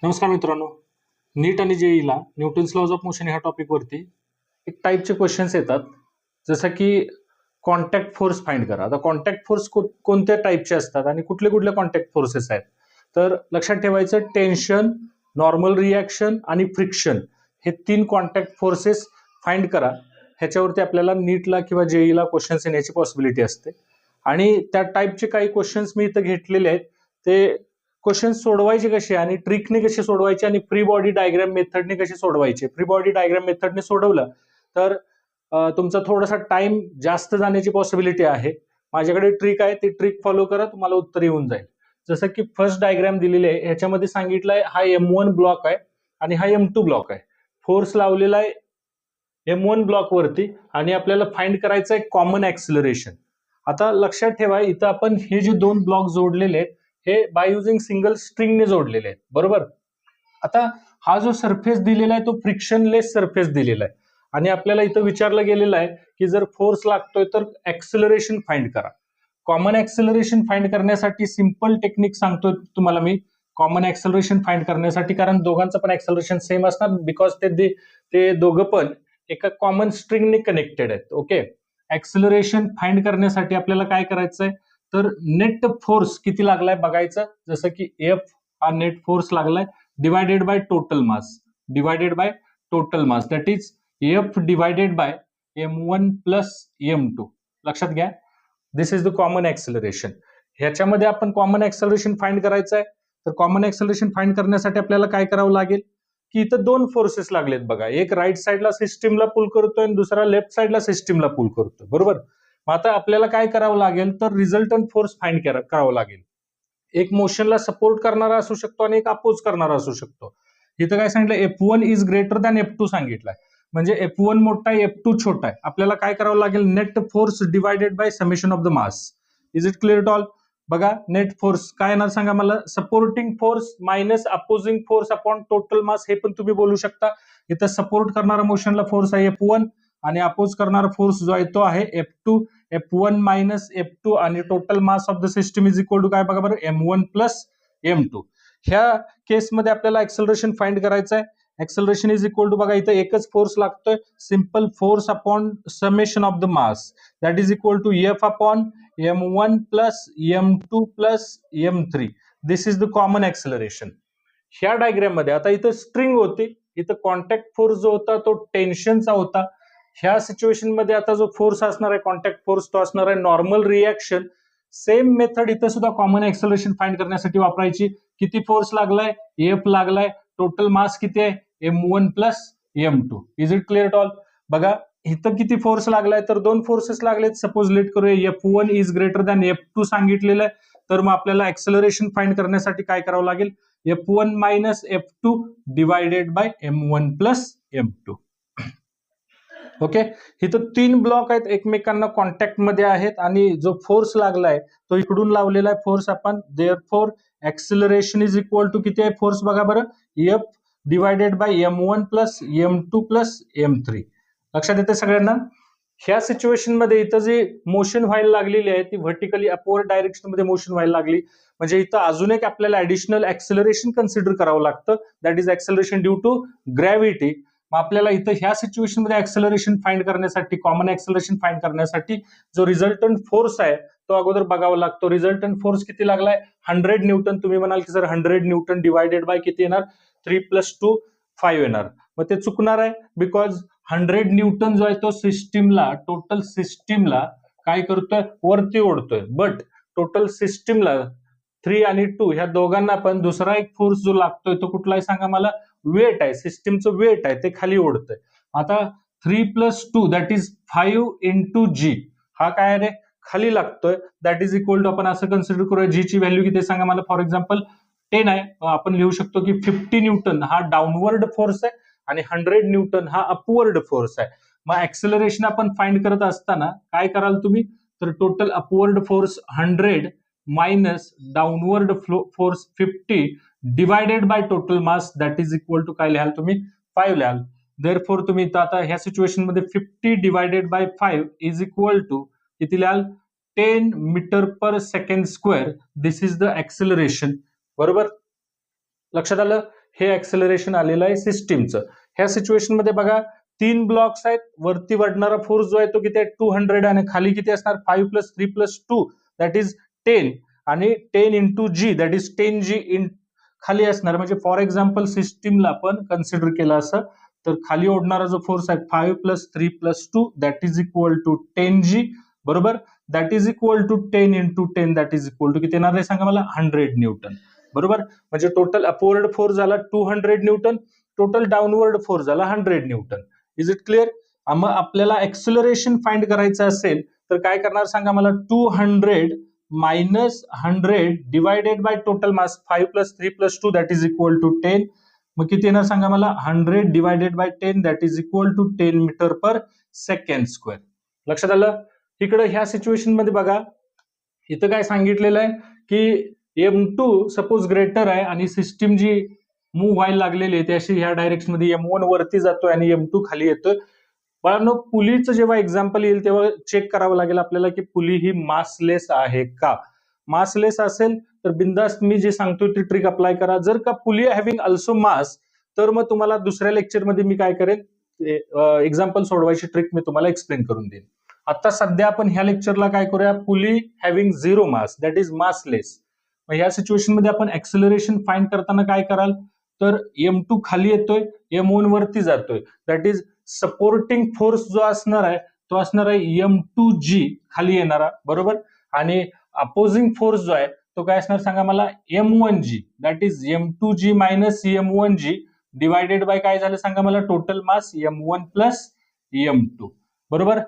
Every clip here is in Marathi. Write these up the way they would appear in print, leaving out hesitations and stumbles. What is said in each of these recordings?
नमस्कार मित्रांनो. नीट आणि जेईला न्यूटन्स लॉज ऑफ मोशन ह्या टॉपिकवरती एक टाईपचे क्वेश्चन्स येतात, जसं की कॉन्टॅक्ट फोर्स फाइंड करा. आता कॉन्टॅक्ट फोर्स कोणत्या टाईपचे असतात आणि कुठले कुठले कॉन्टॅक्ट फोर्सेस आहेत, तर लक्षात ठेवायचं टेन्शन, नॉर्मल रिॲक्शन आणि फ्रिक्शन हे 3 कॉन्टॅक्ट फोर्सेस फाइंड करा. ह्याच्यावरती आपल्याला नीटला किंवा जेईला क्वेश्चन्स येण्याची पॉसिबिलिटी असते. आणि त्या टाईपचे काही क्वेश्चन्स मी इथं घेतलेले आहेत. ते क्वेश्चन सोडवायचे कसे आणि ट्रिकने कसे सोडवायचे आणि फ्री बॉडी डायग्राम मेथडने कसे सोडवायचे. फ्री बॉडी डायग्राम मेथडने सोडवलं तर तुमचा थोडासा टाइम जास्त जाण्याची पॉसिबिलिटी आहे. माझ्याकडे ट्रिक आहे, ती ट्रिक फॉलो करा, तुम्हाला उत्तर येऊन जाईल. जसं की फर्स्ट डायग्राम दिलेली आहे, ह्याच्यामध्ये सांगितलंय हा M1 ब्लॉक आहे आणि हा M2 ब्लॉक आहे. फोर्स लावलेला आहे M1 ब्लॉक वरती आणि आपल्याला फाइंड करायचं आहे कॉमन ऍक्सिलरेशन. आता लक्षात ठेवा, इथं आपण हे जे 2 ब्लॉक जोडलेले आहेत हे बाय युजिंग सिंगल स्ट्रिंगने जोडलेले आहेत, बरोबर. आता हा जो सरफेस दिलेला आहे तो फ्रिक्शनलेस सरफेस दिलेला आहे आणि आपल्याला इथं विचारलं गेलेलं आहे की जर फोर्स लागतोय तर ऍक्सिलरेशन फाइंड करा. कॉमन ऍक्सिलरेशन फाइंड करण्यासाठी सिंपल टेक्निक सांगतोय तुम्हाला मी. कॉमन ऍक्सिलरेशन फाइंड करण्यासाठी, कारण दोघांचं पण ऍक्सिलरेशन सेम असणार, बिकॉज ते दोघं पण एका कॉमन स्ट्रिंगने कनेक्टेड आहेत. ओके, ऍक्सिलरेशन फाइंड करण्यासाठी आपल्याला काय करायचंय, तर नेट फोर्स किती लागलाय बघायचं. जसं की एफ हा नेट फोर्स लागलाय divided by total mass, that is F divided by M1 plus M2. लक्षात घ्या, दिस इज द कॉमन ऍक्सिलरेशन. ह्याच्यामध्ये आपण कॉमन ऍक्सिलरेशन फाइंड करायचं आहे. तर कॉमन ऍक्सिलरेशन फाइंड करण्यासाठी आपल्याला काय करावं लागेल की इथं 2 फोर्सेस लागलेत बघा. एक राईट साईडला सिस्टीमला पुल करतोय आणि दुसरा लेफ्ट साईडला सिस्टीमला पुल करतोय, बरोबर. आता आपल्याला काय करावं लागेल, तर रिझल्टंट फोर्स फाइंड करावं लागेल. एक मोशनला सपोर्ट करणारा असू शकतो आणि एक अपोज करणारा असू शकतो. इथं काय सांगितलं, F1 is greater than F2 सांगितलंय, म्हणजे F1 मोठा आहे, F2 छोटा आहे. आपल्याला काय करावं लागेल, net force divided by summation of the mass. Is it clear to all? बघा, नेट फोर्स काय येणार सांगा मला. Supporting force minus opposing force upon total mass, हे पण तुम्ही बोलू शकता. इथं सपोर्ट करणारा मोशनला फोर्स आहे F1 आणि अपोज करणारा फोर्स जो आहे तो आहे F2. F1 मायनस F2 आणि total mass of the system is equal to काय बघा बरं, M1 प्लस M2. ह्या केसमध्ये आपल्याला ऍक्सेलरेशन फाइंड करायचं आहे. ऍक्सेलरेशन इज इक्वल टू बघा, इथं एकच फोर्स लागतोय, simple force upon summation of the mass, that is equal to F upon M1 plus M2 plus M3. This is the common acceleration. ह्या डायग्राम मध्ये आता इथं स्ट्रिंग होती, इथं कॉन्टॅक्ट फोर्स जो होता तो टेन्शनचा होता. ह्या सिच्युएशन मध्ये आता जो फोर्स असणार आहे कॉन्टॅक्ट फोर्स, तो असणार आहे नॉर्मल रिॲक्शन. सेम मेथड इथं सुद्धा कॉमन ऍक्सेलरेशन फाइंड करण्यासाठी वापरायची. किती फोर्स लागलाय, F लागलाय, टोटल मास किती आहे M1 plus M2. Is it clear to all? बघा, इथं किती फोर्स लागलाय, तर 2 फोर्सेस लागलेत. सपोज लेट करूया F1 is greater than F2 सांगितलेलं आहे, तर मग आपल्याला ऍक्सेलरेशन फाइंड करण्यासाठी काय करावं लागेल, F1 minus F2 divided by M1 plus M2. Okay, इथं 3 ब्लॉक आहेत, एकमेकांना कॉन्टॅक्ट मध्ये आहेत आणि जो फोर्स लागलाय तो इकडून लावलेला आहे फोर्स आपण. Therefore acceleration is equal to किती आहे फोर्स बघा बरं, F divided by M1 plus M2 plus M3. लक्षात येते सगळ्यांना? ह्या सिच्युएशन मध्ये इथं जी मोशन व्हायला लागलेली आहे ती व्हर्टिकली अपवर्ड डायरेक्शन मध्ये मोशन व्हायला लागली, म्हणजे इथं अजून एक आपल्याला ऍडिशनल ऍक्सिलरेशन कन्सिडर करावं लागतं, that is acceleration due to gravity. मग आपल्याला इथं ह्या सिच्युएशन मध्ये ऍक्सेलरेशन फाइंड करण्यासाठी, कॉमन ऍक्सेलरेशन फाइंड करण्यासाठी जो रिझल्टंट फोर्स आहे तो अगोदर बघावा लागतो. रिझल्टंट फोर्स किती लागलाय, 100 न्यूटन. तुम्ही म्हणाल की सर 100 न्यूटन डिवायडेड बाय किती येणार, 3 + 2 5 येणार. मग ते चुकणार आहे, बिकॉज 100 न्यूटन जो आहे तो सिस्टीमला, टोटल सिस्टीमला काय करतोय, वरती ओढतोय. बट टोटल सिस्टीमला 3 आणि 2 ह्या दोघांना पण दुसरा एक फोर्स जो लागतोय तो कुठला आहे सांगा मला, वेट आहे, सिस्टीमचं वेट आहे, ते खाली ओढतंय. आता 3 + 2 दॅट इज 5 × G, हा काय आहे, खाली लागतोय, दॅट इज इक्वल टू आपण असं कन्सिडर करूया G ची व्हॅल्यू किती सांगा मला. फॉर एक्झाम्पल 10 आहे, आपण लिहू शकतो की 50 न्यूटन हा डाऊनवर्ड फोर्स आहे आणि 100 न्यूटन हा अपवर्ड फोर्स आहे. मग ऍक्सेलरेशन आपण फाइंड करत असताना काय कराल तुम्ही, तर total upward force 100 minus downward force 50 divided by total mass, that is equal to काय लिहाल तुम्ही, 5 लिहाल. देअरफॉर तुम्ही आता ह्या सिच्युएशन मध्ये 50 divided by 5 is equal to किती लिहाल, 10 metre per second square. This is the acceleration, बरोबर. लक्षात आलं? हे ऍक्सेलरेशन आलेलं आहे सिस्टीमचं. ह्या सिच्युएशन मध्ये बघा 3 ब्लॉक्स आहेत, वरती वाढणारा फोर्स जो आहे तो किती आहे 200 आणि खाली किती असणार 5 + 3 + 2 दॅट इज 10 आणि 10 into g that is 10G इन खाली असणार. म्हणजे फॉर एक्झाम्पल सिस्टीमला आपण कन्सिडर केलं असं तर खाली ओढणारा जो फोर्स आहे 5 + 3 + 2 that is equal to 10G बरोबर. That is equal to 10 into 10 that is equal to किती येणार आहे सांगा मला 100 न्यूटन बरोबर. म्हणजे टोटल अपवर्ड फोर्स झाला 200 न्यूटन, टोटल डाऊनवर्ड फोर्स झाला 100 न्यूटन. Is it clear? मग आपल्याला एक्सेलरेशन फाइंड करायचं असेल तर काय करणार सांगा मला 200 minus 100 divided by total mass 5 + 3 + 2 that is equal to 10. मग किती येणार सांगा मला 100 divided by 10 that is equal to 10 metre per second square. लक्षात आलं? इकडे ह्या सिच्युएशन मध्ये बघा इथं काय सांगितलेलं आहे की M2 सपोज ग्रेटर आहे आणि सिस्टीम जी मूव्ह व्हायला लागलेली आहे त्याशी ह्या डायरेक्शन मध्ये M1 वरती जातोय आणि M2 खाली येतोय. बाळांनो पुलीचं जेव्हा एक्झाम्पल येईल तेव्हा चेक करावं लागेल आपल्याला की पुली ही मासलेस आहे का. मासलेस असेल तर बिंदास्त मी जे सांगतोय ती ट्रिक अप्लाय करा. जर का पुली हॅव्हिंग अल्सो मास तर मग तुम्हाला दुसऱ्या लेक्चरमध्ये मी काय करेन एक्झाम्पल सोडवायची ट्रिक मी तुम्हाला एक्सप्लेन करून देईन. आता सध्या आपण ह्या लेक्चरला काय करूया pulley having 0 mass that is massless. मग ह्या सिच्युएशन मध्ये आपण एक्सेलरेशन फाइंड करताना काय कराल तर M2 खाली येतोय M1 वरती जातोय दॅट इज सपोर्टिंग फोर्स जो असणार आहे तो असणार आहे M2G खाली येणारा बरोबर. आणि अपोजिंग फोर्स जो आहे तो काय असणार सांगा मला M1G that is M2G minus M1G divided by काय झालं सांगा मला total mass M1 plus M2 बरोबर.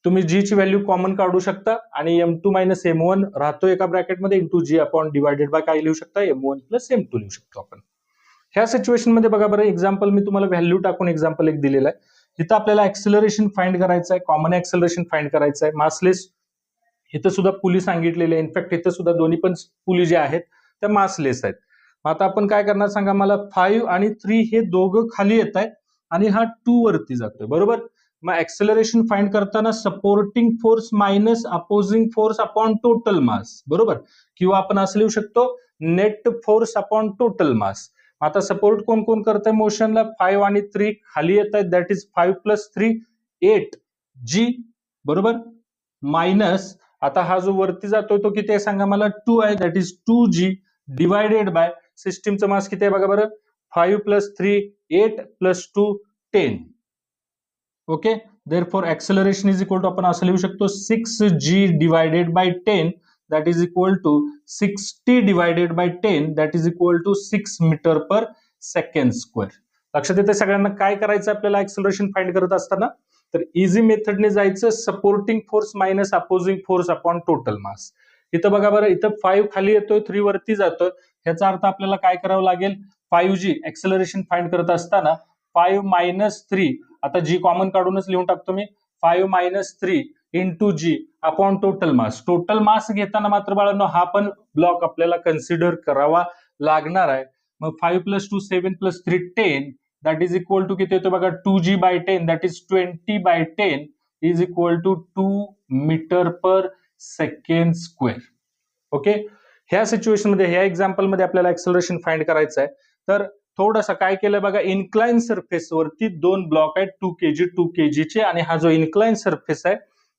तुम्ही G ची व्हॅल्यू कॉमन काढू शकता आणि M2 मायनस M1 राहतो एका ब्रॅकेटमध्ये into G upon divided by काय लिहू शकता M1 प्लस M2 लिहू शकतो आपण. ह्या सिच्युएशन मध्ये बघा बरं एक्झाम्पल मी तुम्हाला व्हॅल्यू टाकून एक्झाम्पल एक दिलेलं आहे. इथं आपल्याला एक्सेलरेशन फाइंड करायचं आहे, कॉमन एक्सेलरेशन फाइंड करायचं आहे. मासलेस इथं सुद्धा पुली सांगितलेले आहे. इनफॅक्ट इथं सुद्धा दोन्ही पण पुली जे आहेत त्या मासलेस आहेत. आता आपण काय करणार सांगा मला 5 आणि 3 हे दोघं खाली येत आहेत आणि हा 2 वरती जातोय बरोबर. मग एक्सेलरेशन फाइंड करताना supporting force minus opposing force upon total मास बरोबर. किंवा आपण असं लिहू शकतो नेट फोर्स अपॉन टोटल मास. आता सपोर्ट कोण कोण करतंय मोशनला 5 आणि 3 खाली येत आहेत दॅट इज 5 + 3 8G बरोबर मायनस आता हा जो वरती जातोय तो किती आहे सांगा मला 2 आहे that is 2G divided by सिस्टीमचं मास किती आहे बघा बरं 5 + 3 8 + 2 10. Okay therefore acceleration is equal to आपण असं लिहू शकतो 6G divided by 10 that is equal to 60 divided by 10 that is equal to 6 metre per second square. लक्षात येते सगळ्यांना काय करायचं आपल्याला एक्सेलरेशन फाइंड करत असताना तर इझी मेथडने जायचं supporting force minus opposing force upon total मास. इथं बघा बरं इथं 5 खाली येतोय 3 वरती जातोय ह्याचा अर्थ आपल्याला काय करावं लागेल 5G एक्सेलरेशन फाइंड करत असताना 5 मायनस 3 आता G कॉमन काढूनच लिहून टाकतो मी 5 minus 3 into G upon total मास. टोटल मास घेताना मात्र बाळांनो हा पण ब्लॉक आपल्याला कन्सिडर करावा लागणार आहे. मग 5 + 2 7 + 3 10 दॅट इज इक्वल टू किती येतो बघा 2G by 10 that is 20 by 10 is equal to 2 metre per second square. Okay ह्या सिच्युएशन मध्ये ह्या एक्झाम्पल मध्ये आपल्याला एक्सेलरेशन फाइंड करायचं आहे. तर थोडंसं काय केलं बघा इन्क्लाइन सरफेस वरती 2 ब्लॉक आहेत 2 kg 2 kg चे आणि हा जो इन्क्लाइन सरफेस आहे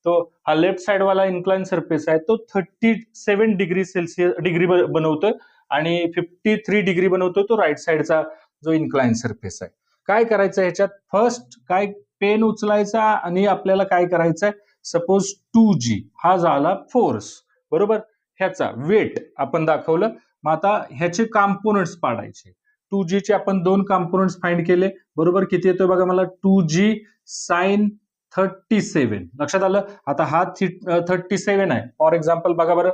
तो हा लेफ्ट साइड वाला इन्क्लाइन सरफेस आहे तो 37 डिग्री सेल्सिअस डिग्री बनवतोय आणि 53 डिग्री बनवतोय तो राईट साइडचा जो इन्क्लाइन सरफेस आहे. काय करायचं ह्याच्यात फर्स्ट काय पेन उचलायचा आणि आपल्याला काय करायचंय सपोज 2G हा झाला फोर्स बरोबर ह्याचा वेट आपण दाखवलं. मग आता ह्याचे कॉम्पोनंट्स पाडायचे 2G चे आपण 2 कॉम्पोनंट्स फाइंड केले बरोबर. किती येतोय बघा मला 2G sin 37 लक्षात आलं. आता हा 37 आहे फॉर एक्झाम्पल बघा बरं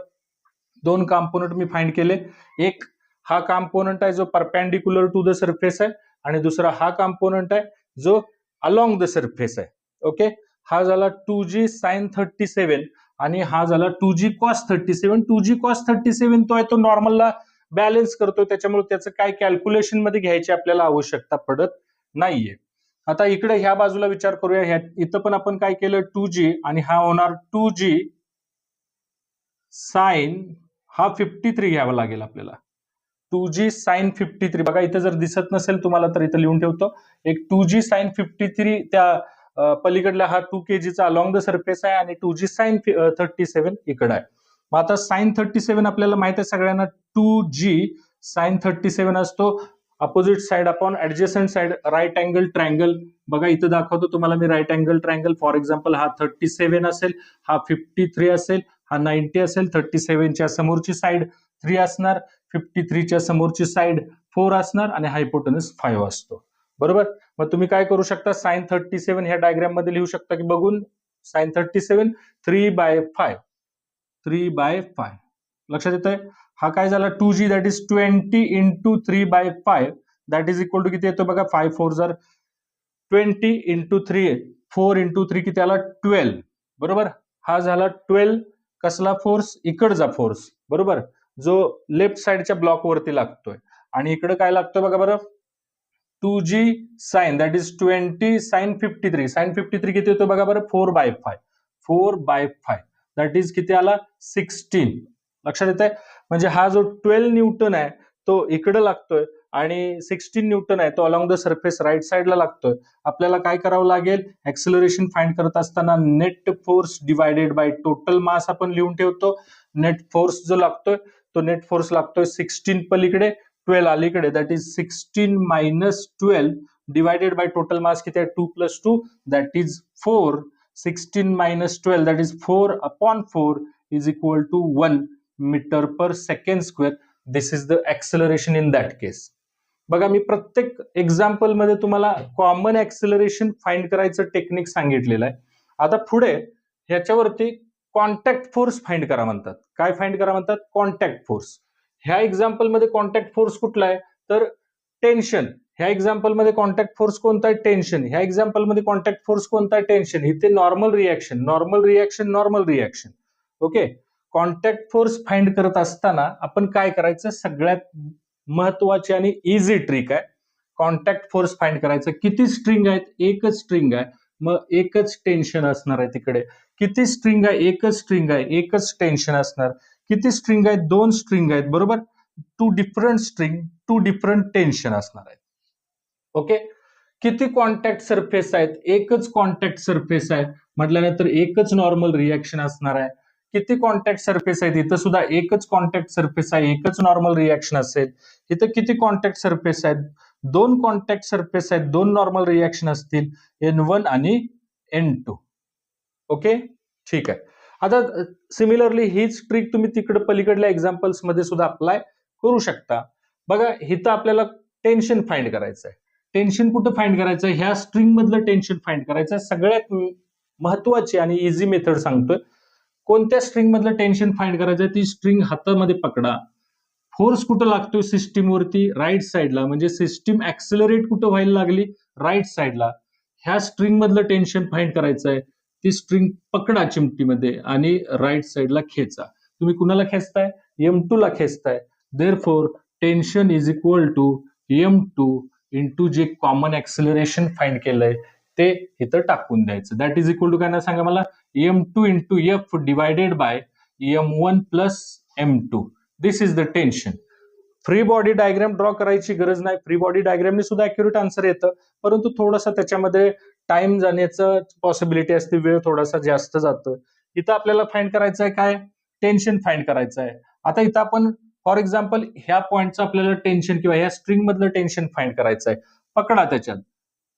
2 कॉम्पोनंट मी फाइंड केले. एक हा कॉम्पोनंट आहे जो परपेंडिक्युलर टू द सरफेस आहे आणि दुसरा हा कॉम्पोनंट आहे जो अलॉंग द सरफेस आहे. ओके हा झाला 2G sin 37 आणि हा झाला 2G cos 37. 2G cos 37 तो आहे तो नॉर्मलला बॅलन्स करतो त्याच्यामुळे त्याचं काय कॅल्क्युलेशन मध्ये घ्यायची आपल्याला आवश्यकता पडत नाहीये. आता इकडे ह्या बाजूला विचार करूया इथं पण आपण काय केलं 2G आणि हा होणार 2G sin हा 53 घ्यावा लागेल आपल्याला 2g sin 53, बघा इथे जर दिसत नसेल तुम्हाला तर इथे लिहून ठेवतो, एक 2g sin 53 त्या पलीकडला हा 2 kgचा अलॉंग द सरफेस आहे आणि 2g sin 37 इकडे आहे. मग आता sin 37 आपल्याला माहित आहे सगळ्यांना, 2g sin 37 असतो opposite side upon adjacent side right angle triangle. बघा इथं दाखवतो तुम्हाला मी right angle triangle. For example हा 37 असेल, हा 53 असेल, हा 90 असेल. 37च्या समोरची साइड 3 असणार, 53च्या समोरची साइड 4 असणार आणि हायपोटेनस 5 असतो. बरोबर. मग तुम्ही काय करू शकता, साइन 37 ह्या डायग्राम मध्ये लिहू शकता की बघून साइन 37 3/5, 3/5 लक्षात येतंय. हा काय झाला 2g that is 20 into 3/5 that is equal to किती येतो बघा, 5 4 जर 20 इंटू 3, 4 इंटू 3 किती आला 12. बरोबर. हा झाला 12 कसला फोर्स, इकडचा फोर्स. बरोबर, जो लेफ्ट साइडच्या ब्लॉक वरती लागतोय. आणि इकडे काय लागतोय बघा बरं, 2g sine that is 20 sine 53. Sine 53 किती येतो बघा बरं, 4/5, 4/5 दॅट इज किती आला 16. लक्षात येत आहे. म्हणजे हा जो 12 न्यूटन आहे तो इकडे लागतोय आणि 16 न्यूटन आहे तो अलॉंग द सरफेस राईट साइडला लागतोय. आपल्याला काय करावं लागेल, ऍक्सिलरेशन फाइंड करत असताना net force divided by total मास आपण लिहून ठेवतो. नेट फोर्स जो लागतोय तो नेट फोर्स लागतोय 16 पलीकडे 12 अलीकडे, that is 16 minus 12 divided by total mass किती आहे 2 + 2 that is 4. 16 minus 12 that is 4/4 is equal to 1 metre per second square. This is the acceleration in that case. बघा मी प्रत्येक एक्झाम्पल मध्ये तुम्हाला कॉमन ऍक्सिलरेशन फाइंड करायचं टेक्निक सांगितलेलं आहे. आता पुढे ह्याच्यावरती कॉन्टॅक्ट फोर्स फाइंड करा म्हणतात. काय फाइंड करा म्हणतात, कॉन्टॅक्ट फोर्स. ह्या एक्झाम्पल मध्ये कॉन्टॅक्ट फोर्स कुठला आहे तर टेन्शन. ह्या एक्झाम्पल मध्ये कॉन्टॅक्ट फोर्स कोणता आहे, टेन्शन. ह्या एक्झाम्पल मध्ये कॉन्टॅक्ट फोर्स कोणता आहे, टेन्शन. इथे normal reaction, normal reaction, normal reaction. Okay. Contact force find करत असताना आपण काय करायचं, सगळ्यात महत्वाची आणि इझी ट्रिक आहे कॉन्टॅक्ट फोर्स फाइंड करायचं. किती स्ट्रिंग आहेत, एकच स्ट्रिंग आहे, मग एकच टेन्शन असणार आहे तिकडे. किती स्ट्रिंग आहे, एकच स्ट्रिंग आहे, एकच टेन्शन असणार. किती स्ट्रिंग आहेत, 2 स्ट्रिंग आहेत. बरोबर. 2 डिफरंट स्ट्रिंग, 2 डिफरंट टेन्शन असणार आहेत. ओके. किती कॉन्टॅक्ट सरफेस आहेत, एकच कॉन्टॅक्ट सरफेस आहे म्हटल्यानंतर एकच नॉर्मल रिएक्शन असणार आहे. किती कॉन्टॅक्ट सरफेस आहेत, इथं सुद्धा एकच कॉन्टॅक्ट सरफेस आहे, एकच नॉर्मल रिएक्शन असेल. इथं किती कॉन्टॅक्ट सरफेस आहेत, 2 कॉन्टॅक्ट सरफेस आहेत, 2 नॉर्मल रिएक्शन असतील, N1 आणि N2. ओके, ठीक आहे. आता सिमिलरली हीच ट्रिक तुम्ही तिकडे पलीकडल्या एक्झाम्पल्स मध्ये सुद्धा अप्लाय करू शकता. बघा इथं आपल्याला टेन्शन फाइंड करायचं आहे. टेन्शन कुठं फाइंड करायचं, ह्या स्ट्रिंग मधलं टेन्शन फाइंड करायचं. सगळ्यात महत्वाची आणि इझी मेथड सांगतोय. कोणत्या स्ट्रिंग मधलं टेन्शन फाइंड करायचं, ती स्ट्रिंग हातामध्ये पकडा. फोर्स कुठं लागतोय सिस्टीम वरती, राईट साइडला. म्हणजे सिस्टीम ऍक्सिलरेट कुठं व्हायला लागली, राईट साइडला. ह्या स्ट्रिंग मधलं टेन्शन फाइंड करायचं आहे. ती स्ट्रिंग पकडा चिमटीमध्ये आणि राईट साइडला खेचा. तुम्ही कुणाला खेचताय, M2 ला खेचताय. Therefore tension is equal to M2 into जे कॉमन ऍक्सिलरेशन फाइंड केलंय ते इथं टाकून द्यायचं. दॅट इज इक्वल टू काय ना सांगा मला, M2 into F divided by M1 plus M2. This is the tension. Free body diagram draw करायची गरज नाही. फ्री बॉडी डायग्रामने सुद्धा अॅक्युरेट आन्सर येतं, परंतु थोडासा त्याच्यामध्ये टाइम जाण्याचं पॉसिबिलिटी असते, वेळ थोडासा जास्त जातो. इथं आपल्याला फाइंड करायचं आहे काय, टेन्शन फाइंड करायचं आहे. आता इथं आपण फॉर एक्झाम्पल ह्या पॉईंटचं आपल्याला टेन्शन किंवा ह्या स्ट्रिंग मधलं टेन्शन फाइंड करायचं आहे. पकडा त्याच्यात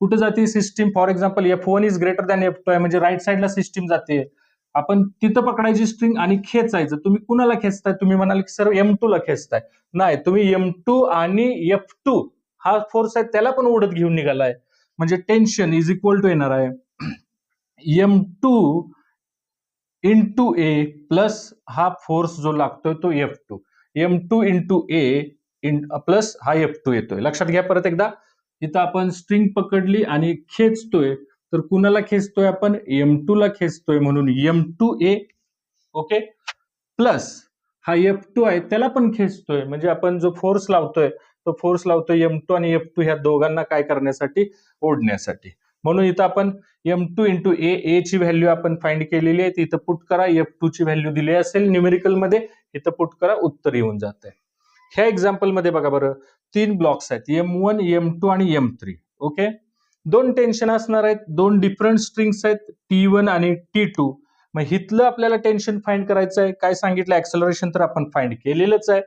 कुठं जाते system. For example F1 is greater than F2 आहे, म्हणजे राईट साइडला सिस्टीम जाते. आपण तिथं पकडायची स्ट्रिंग आणि खेचायचं. तुम्ही कुणाला खेचताय, तुम्ही म्हणाल की सर M2 ला खेचताय. नाही, तुम्ही M2 आणि F2 हा फोर्स आहे त्याला पण ओढत घेऊन निघालाय. म्हणजे टेन्शन इज इक्वल टू येणार आहे M2 इंटू A प्लस हा फोर्स जो लागतोय तो F2. M2 into A plus हा F2 येतोय. लक्षात घ्या परत एकदा. इथं आपण स्ट्रिंग पकडली आणि खेचतोय, तर कुणाला खेचतोय आपण, M2 ला खेचतोय, म्हणून M2A. ओके. प्लस हा F2 आहे त्याला पण खेचतोय, म्हणजे आपण जो फोर्स लावतोय तो फोर्स लावतोय M2 आणि F2 ह्या दोघांना काय करण्यासाठी, ओढण्यासाठी. म्हणून इथं आपण M2 इंटू A ची व्हॅल्यू आपण फाइंड केलेली आहे, इथं पुट करा. F2 ची व्हॅल्यू दिली असेल न्यूमेरिकल मध्ये, इथं पुट करा, उत्तर येऊन जात आहे. ह्या एक्झाम्पल मध्ये बघा बरं, 3 ब्लॉक्स आहेत, M1, M2 आणि M3. ओके, 2 टेन्शन असणार आहेत, 2 डिफरंट स्ट्रिंग्स आहेत, T1 आणि T2. मग इथलं आपल्याला टेन्शन फाइंड करायचं आहे. काय सांगितलं, ऍक्सलरेशन तर आपण फाइंड केलेलंच आहे.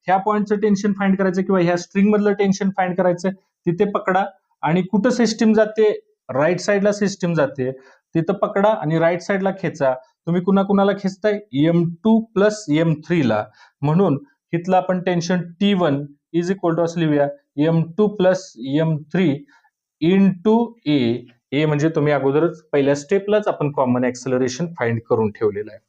ह्या पॉईंटचं टेन्शन फाइंड करायचं किंवा ह्या स्ट्रिंग मधलं टेन्शन फाइंड करायचं, तिथे पकडा आणि कुठं सिस्टीम जाते, राईट साईडला सिस्टीम जाते, तिथं पकडा आणि राईट साईडला खेचा. तुम्ही कुणाला खेचताय, M2 प्लस M3 ला. म्हणून इथलं आपण tension T1 is equal to असं लिहूया, M2 प्लस M3 इंटू ए म्हणजे तुम्ही अगोदरच पहिल्या स्टेपलाच आपण कॉमन ऍक्सलरेशन फाइंड करून ठेवलेलं आहे.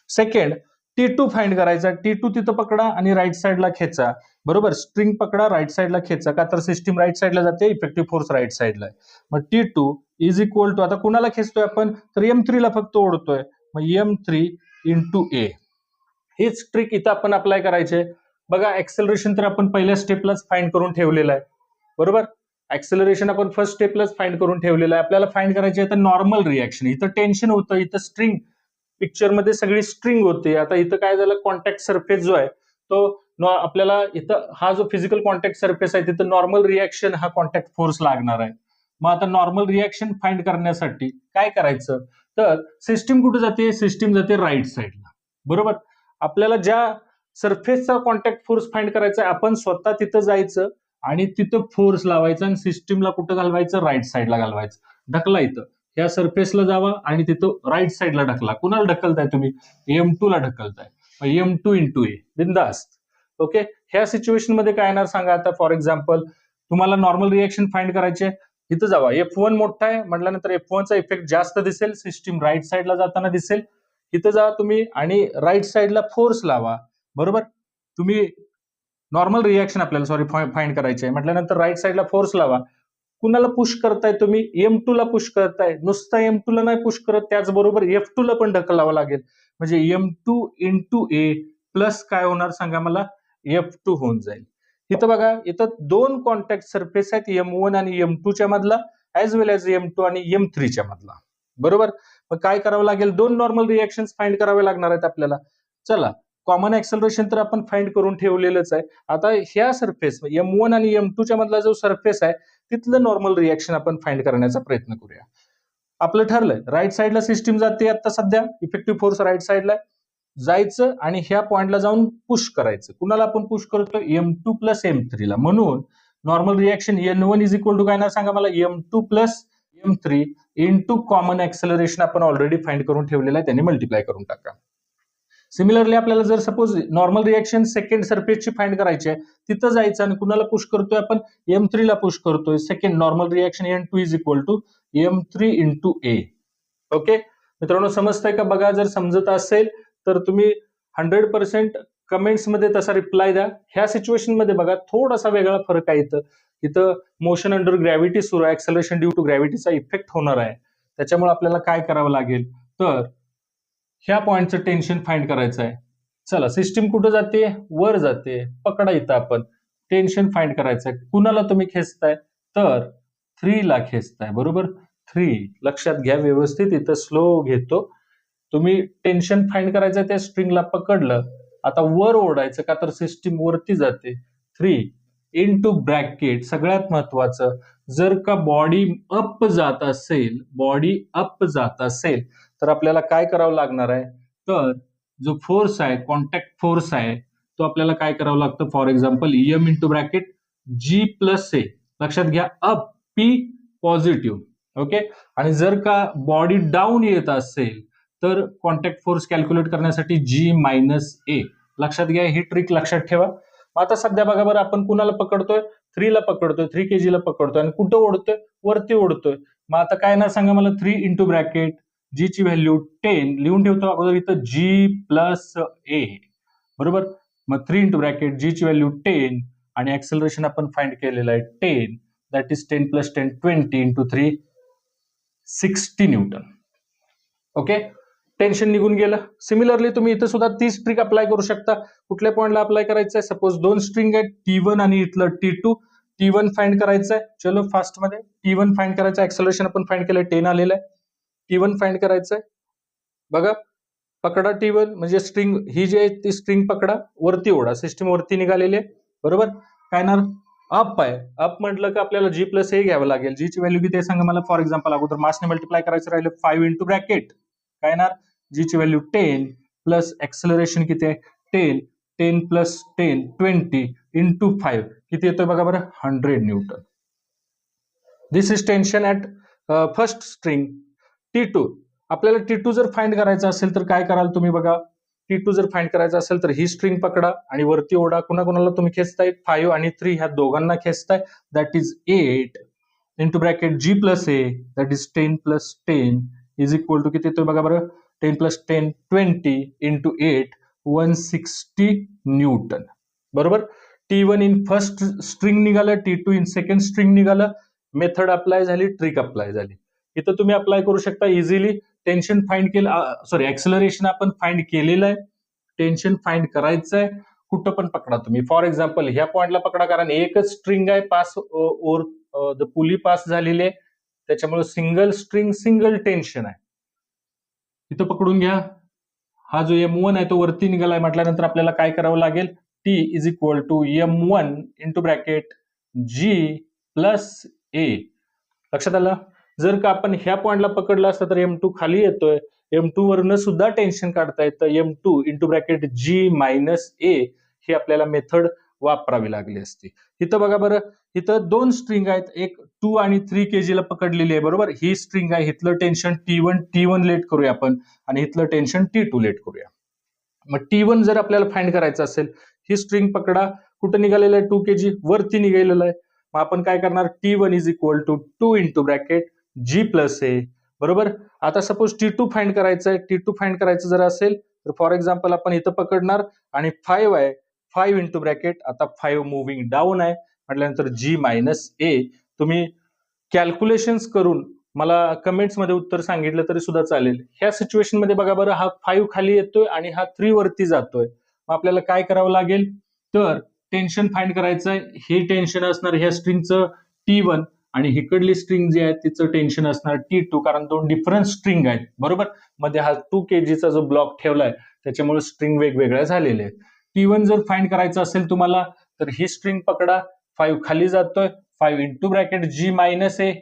सेकंड, T2 फाइंड करायचा. T2 तिथं पकडा आणि राईट साईडला खेचा. बरोबर, स्ट्रिंग पकडा, राईट साईडला खेचा, का तर सिस्टीम राईट साईडला जाते, इफेक्टिव्ह फोर्स राईट साईडला आहे. मग T2 इज इक्वल टू, आता कुणाला खेचतोय आपण, तर M3 ला फक्त ओढतोय, मग M3 इंटू ए. हेच ट्रिक इथं आपण अप्लाय करायचे. बघा, ऍक्सलरेशन तर आपण पहिल्या स्टेपलाच फाइंड करून ठेवलेलं आहे. बरोबर, ऍक्सलरेशन आपण फर्स्ट स्टेपलाच फाइंड करून ठेवलेलं आहे. आपल्याला फाइंड करायचे आहे नॉर्मल रिॲक्शन. इथं टेन्शन होतं, इथं स्ट्रिंग, पिक्चर मध्ये सगळी स्ट्रिंग होते. आता इथं काय झालं, कॉन्टॅक्ट सरफेस जो आहे तो आपल्याला इथं हा जो फिजिकल कॉन्टॅक्ट सरफेस आहे तिथं नॉर्मल रिॲक्शन हा कॉन्टॅक्ट फोर्स लागणार आहे. मग आता नॉर्मल रिॲक्शन फाइंड करण्यासाठी काय करायचं, तर सिस्टीम कुठे जाते, सिस्टीम जाते राईट साईडला. बरोबर, आपल्याला ज्या सरफेसचा कॉन्टॅक्ट फोर्स फाइंड करायचा आहे, आपण स्वतः तिथं जायचं आणि तिथं फोर्स लावायचा आणि सिस्टीमला कुठं घालवायचं, राईट साईडला घालवायचं. ढकला इथं, या सरफेसला जावा आणि तिथं राईट साईडला ढकला. कुणाला ढकलताय तुम्ही, M2 ला ढकलताय, M2 इंटू ए, बिंदास्त. ओके, ह्या सिच्युएशन मध्ये काय येणार सांगा. आता फॉर एक्झाम्पल तुम्हाला नॉर्मल रिॲक्शन फाइंड करायचे, इथं जावा, F1 मोठा आहे म्हटल्यानंतर F1 चा इफेक्ट जास्त दिसेल, सिस्टीम राईट साईडला जाताना दिसेल. इथं जा तुम्ही आणि राईट साईडला फोर्स लावा. बरोबर, तुम्ही नॉर्मल रिॲक्शन आपल्याला फाइंड करायचे आहे म्हटल्यानंतर राईट साईडला फोर्स लावा. कुणाला पुश करताय तुम्ही, M2 ला पुश करताय. नुसता M2 ला नाही पुश करत, त्याचबरोबर F2 ला पण ढकलावं लागेल. म्हणजे M2 इंटू ए प्लस काय होणार सांगा मला, F2 होऊन जाईल. इथं बघा, इथं 2 कॉन्टॅक्ट सरफेस आहेत, M1 आणि M2 च्या मधला, ऍज वेल एज M2 आणि M3 च्या मधला. बरोबर, मग काय करावं लागेल, 2 नॉर्मल रिॲक्शन फाइंड करावे लागणार आहेत आपल्याला. चला, कॉमन ऍक्सलरेशन तर आपण फाइंड करून ठेवलेलंच आहे. आता ह्या सरफेस M1 आणि M2 च्या मधला जो सरफेस आहे तिथलं नॉर्मल रिॲक्शन आपण फाइंड करण्याचा प्रयत्न करूया. आपलं ठरलंय, राईट साईडला सिस्टीम जाते आता सध्या, इफेक्टिव्ह फोर्स राईट साईडला जायचं आणि ह्या पॉइंटला जाऊन पुश करायचं. कुणाला आपण पुश करतोय, M2 प्लस M3 ला. म्हणून normal reaction N1 is equal to काय ना सांगा मला, M2 plus M3 into common acceleration आपण ऑलरेडी फाइंड करून ठेवलेलं आहे, त्यांनी मल्टिप्लाय करून टाका. सिमिलरली आपल्याला जर सपोज नॉर्मल रिॲक्शन सेकंड सरफेसची फाइंड करायची आहे, तिथं जायचं आणि कुणाला पुश करतोय आपण, M3 ला पुश करतोय. Second normal reaction N2 is equal to M3 into a. Okay मित्रांनो, समजतंय का? बघा, जर समजत असेल तर तुम्ही 100% कमेंट्स मध्ये तसा रिप्लाय द्या. ह्या सिच्युएशन मध्ये बघा थोडासा वेगळा फरक आहे. इथं मोशन अंडर ग्रॅव्हिटी सुरू आहे, ऍक्सलरेशन ड्यू टू ग्रॅव्हिटीचा इफेक्ट होणार आहे. त्याच्यामुळे आपल्याला काय करावं लागेल, तर ह्या पॉइंटचं टेन्शन फाइंड करायचं आहे. चला, सिस्टीम कुठं जाते, वर जाते, पकडा इथं आपण टेन्शन फाइंड करायचं आहे. कुणाला तुम्ही खेचताय, तर 3 ला खेचताय. बरोबर, 3 लक्षात घ्या व्यवस्थित, इथं स्लो घेतो. तुम्ही टेन्शन फाइंड करायचं, त्या स्ट्रिंगला पकडलं, आता वर ओढायचं, का तर सिस्टीम वरती जाते. 3 इंटू ब्रॅकेट, सगळ्यात महत्वाचं, जर का बॉडी अप जात असेल तर आपल्याला काय करावं लागणार आहे, तर जो फोर्स आहे, कॉन्टॅक्ट फोर्स आहे, तो आपल्याला काय करावं लागतं, for example M into bracket G plus ए. लक्षात घ्या, अप P पॉझिटिव्ह. ओके, आणि जर का बॉडी डाऊन येत असेल तर कॉन्टॅक्ट फोर्स कॅल्क्युलेट करण्यासाठी G मायनस ए. लक्षात घ्या, ही ट्रिक लक्षात ठेवा. आता सध्या बघा बरं, आपण कुणाला पकडतोय, 3 ला पकडतोय, 3 kg ला पकडतोय आणि कुठं ओढतोय, वरती ओढतोय. मग आता काय ना सांगा मला, 3 इंटू ब्रॅकेट G ची व्हॅल्यू 10 लिहून ठेवतो अगोदर इथं, G प्लस ए. बरोबर, मग 3 इंटू ब्रॅकेट G ची व्हॅल्यू 10 आणि ऍक्सलरेशन आपण फाइंड केलेलं आहे 10, that is 10 plus 10 20 into 3 60 Newton. Okay, tension निघून गेलं. सिमिलरली तुम्ही इथं सुद्धा 30 ट्रिक अप्लाय करू शकता. कुठल्या पॉइंटला अप्लाय करायचं आहे, सपोज 2 स्ट्रिंग आहेत, T1 आणि इथलं T2. T1 फाइंड करायचं आहे, चलो फास्ट मध्ये. T1 फाइंड करायचं, ऍक्सलरेशन आपण फाइंड केलं 10 आलेलं आहे. T1 फाइंड करायचंय. बघा, पकडा T1 म्हणजे स्ट्रिंग ही जी आहे ती स्ट्रिंग पकडा, वरती ओढा, सिस्टीम वरती निघालेली आहे, बरोबर. काय येणार, अप आहे. अप म्हटलं की आपल्याला G प्लस ए घ्यावं लागेल. G ची व्हॅल्यू किती आहे सांगा मला. फॉर एक्झाम्पल अगोदर मासने मल्टिप्लाय करायचं राहिलं 5 इंटू ब्रॅकेट काय येणार, G ची व्हॅल्यू 10 प्लस एक्सेलरेशन किती आहे 10 प्लस 10 20 इंटू 5 किती येतोय बघा बरं 100 Newton. This is tension at first string. T2 आपल्याला T2 जर फाइंड करायचं असेल तर काय कराल तुम्ही बघा. T2 जर फाइंड करायचं असेल तर ही स्ट्रिंग पकडा आणि वरती ओढा. कुणाकुणाला तुम्ही खेचताय 5 आणि 3 ह्या दोघांना खेचताय. That is 8 into bracket G plus a that is 10 plus 10 is equal to किती येतोय बघा बरं 10 प्लस 10 20 इंटू 8 160 न्यूटन, बरोबर. T1 इन फर्स्ट स्ट्रिंग निघालं, T2 इन सेकंड स्ट्रिंग निघालं. मेथड अप्लाय झाली, ट्रिक अप्लाय झाली. इथं तुम्ही अप्लाय करू शकता इझिली. टेन्शन फाइंड केलं, सॉरी एक्सेलरेशन आपण फाइंड केलेलं आहे. टेन्शन फाइंड करायचं आहे, कुठं पण पकडा तुम्ही. फॉर एक्झाम्पल ह्या पॉइंटला पकडा, कारण एकच स्ट्रिंग आहे pass over the pulley pass झालेली आहे, त्याच्यामुळे सिंगल स्ट्रिंग सिंगल टेन्शन आहे. इथं पकडून घ्या. हा जो M1 आहे तो वरती निघालाय म्हटल्यानंतर आपल्याला काय करावं लागेल, T is equal to M1 into bracket G plus ए. लक्षात आलं. जर का आपण ह्या पॉइंटला पकडलं असतं तर M2 खाली येतोय, M2 वरनं सुद्धा टेन्शन काढता येतं. M2 into bracket G minus a ही आपल्याला मेथड वापरावी लागली असती. इथं बघा बरं, इथं दोन स्ट्रिंग आहेत, एक 2 आणि 3 kg ला पकडलेली आहे, बरोबर. ही स्ट्रिंग आहे, इथलं टेन्शन T1 लेट करूया आपण आणि इथलं टेन्शन T2 लेट करूया. मग T1 जर आपल्याला फाइंड करायचं असेल, ही स्ट्रिंग पकडा, कुठं निघालेलं आहे 2 kg वरती निघालेलं आहे. मग आपण काय करणार, T1 is equal to 2 into bracket G plus a, बरोबर. आता सपोज T2 फाइंड करायचं आहे, T2 फाइंड करायचं जर असेल तर फॉर एक्झाम्पल आपण इथं पकडणार आणि 5 आहे, 5 इंटू ब्रॅकेट, आता 5 मुव्हिंग डाऊन आहे म्हटल्यानंतर G मायनस ए. तुम्ही कॅल्क्युलेशन्स करून मला कमेंट्स मध्ये उत्तर सांगितलं तरी सुद्धा चालेल. ह्या सिच्युएशन मध्ये बघा बरं, हा 5 खाली येतोय आणि हा 3 वरती जातोय. मग आपल्याला काय करावं लागेल, तर टेन्शन फाइंड करायचंय. हे टेन्शन असणार ह्या स्ट्रिंगचं T1 आणि हिकडली स्ट्रिंग जी आहे तिचं टेन्शन असणार T2, कारण दोन डिफरंट स्ट्रिंग आहेत, बरोबर. मध्ये हा 2 kg चा जो ब्लॉक ठेवलाय त्याच्यामुळे स्ट्रिंग वेगवेगळ्या झालेल्या आहेत. T1 जर फाइंड करायचं असेल तुम्हाला तर ही स्ट्रिंग पकडा, 5 खाली जातोय, 5 इंटू ब्रॅकेट G मायनस ए.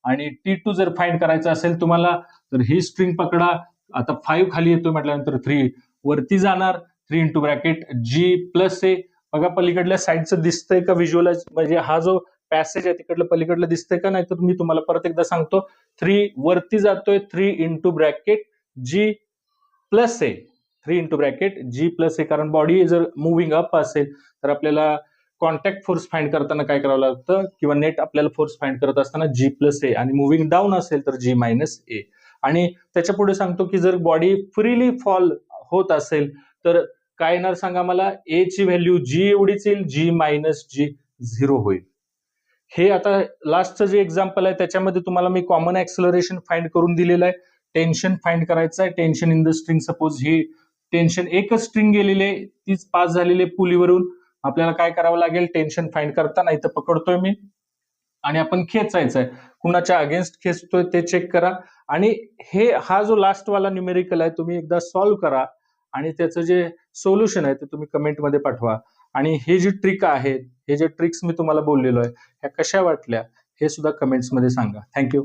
आणि T2 जर फाइंड करायचं असेल तुम्हाला तर ही स्ट्रिंग पकडा, आता 5 खाली येतोय म्हटल्यानंतर 3 वरती जाणार, 3 इंटू ब्रॅकेट G प्लस ए. बघा पलीकडल्या साईडचं दिसतंय का व्हिज्युअलाइज, म्हणजे हा जो पॅसेज आहे तिकडलं पलीकडलं दिसतंय का, नाही तर मी तुम्हाला परत एकदा सांगतो. 3 वरती जातोय, 3 इंटू ब्रॅकेट G प्लस ए, 3 इंटू ब्रॅकेट G प्लस ए. कारण बॉडी जर मुव्हिंग अप असेल तर आपल्याला कॉन्टॅक्ट फोर्स फाइंड करताना काय करावं लागतं, किंवा नेट आपल्याला फोर्स फाइंड करत असताना G प्लस ए, आणि मुव्हिंग डाऊन असेल तर G मायनस ए. आणि त्याच्या पुढे सांगतो की जर बॉडी फ्रीली फॉल होत असेल तर काय येणार सांगा मला, ए ची व्हॅल्यू G एवढीच येईल, G मायनस G 0 होईल. हे आता लास्टचं जे एक्झाम्पल आहे त्याच्यामध्ये तुम्हाला मी कॉमन ऍक्सेलरेशन फाइंड करून दिलेलं आहे. टेन्शन फाइंड करायचं आहे. Tension in the string, suppose he tension एकच स्ट्रिंग गेलेली आहे, तीच पास झालेली आहे पुलीवरून. आपल्याला काय करावं लागेल, टेन्शन फाइंड करताना इथं पकडतोय मी आणि आपण खेचायचंय, कुणाच्या अगेन्स्ट खेचतोय ते चेक करा. आणि हा जो लास्ट वाला न्यूमेरिकल आहे तुम्ही एकदा सॉल्व्ह करा आणि त्याचं जे सोल्युशन आहे ते तुम्ही कमेंटमध्ये पाठवा. आणि हे जी ट्रिक आहेत, हे जे ट्रिक्स मी तुम्हाला बोललेलो आहे ह्या कशा वाटल्या हे सुद्धा कमेंट्समध्ये सांगा. थँक्यू.